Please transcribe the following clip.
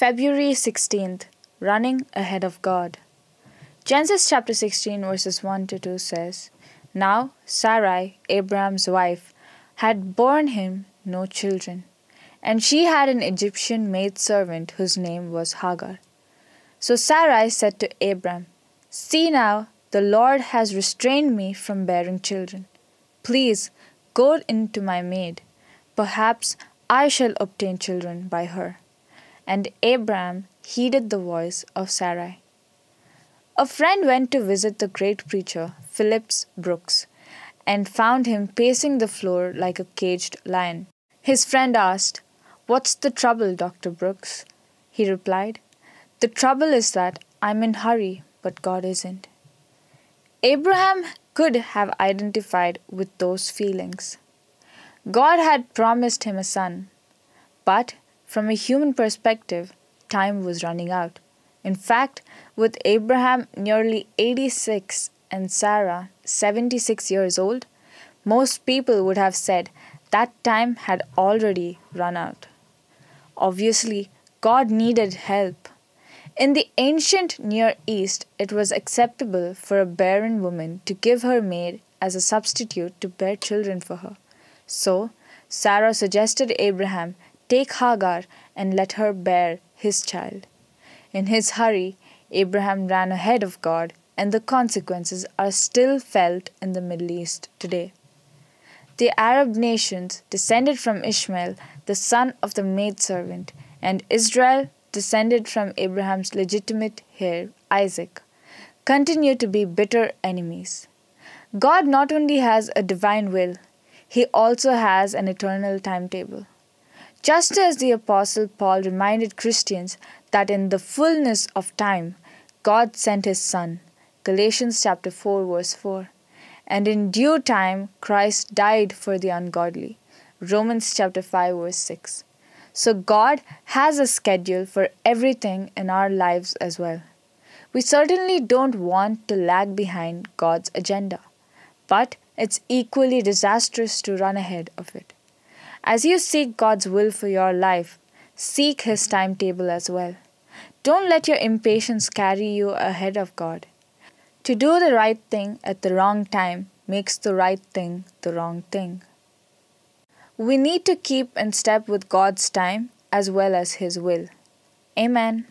February 16th, Running Ahead of God. Genesis chapter 16 verses 1 to 2 says, Now Sarai, Abram's wife, had borne him no children, and she had an Egyptian maidservant whose name was Hagar. So Sarai said to Abram, See now, the Lord has restrained me from bearing children. Please go in to my maid. Perhaps I shall obtain children by her. And Abram heeded the voice of Sarai. A friend went to visit the great preacher, Phillips Brooks, and found him pacing the floor like a caged lion. His friend asked, What's the trouble, Dr. Brooks? He replied, The trouble is that I'm in a hurry, but God isn't. Abraham could have identified with those feelings. God had promised him a son, but from a human perspective, time was running out. In fact, with Abraham nearly 86 and Sarah 76 years old, most people would have said that time had already run out. Obviously, God needed help. In the ancient Near East, it was acceptable for a barren woman to give her maid as a substitute to bear children for her. So, Sarah suggested Abraham take Hagar and let her bear his child. In his hurry, Abraham ran ahead of God, and the consequences are still felt in the Middle East today. The Arab nations descended from Ishmael, the son of the maidservant, and Israel, descended from Abraham's legitimate heir, Isaac, continue to be bitter enemies. God not only has a divine will, He also has an eternal timetable. Just as the Apostle Paul reminded Christians that in the fullness of time, God sent His Son, Galatians chapter 4 verse 4, and in due time Christ died for the ungodly, Romans chapter 5 verse 6. So God has a schedule for everything in our lives as well. We certainly don't want to lag behind God's agenda, but it's equally disastrous to run ahead of it. As you seek God's will for your life, seek His timetable as well. Don't let your impatience carry you ahead of God. To do the right thing at the wrong time makes the right thing the wrong thing. We need to keep in step with God's time as well as His will. Amen.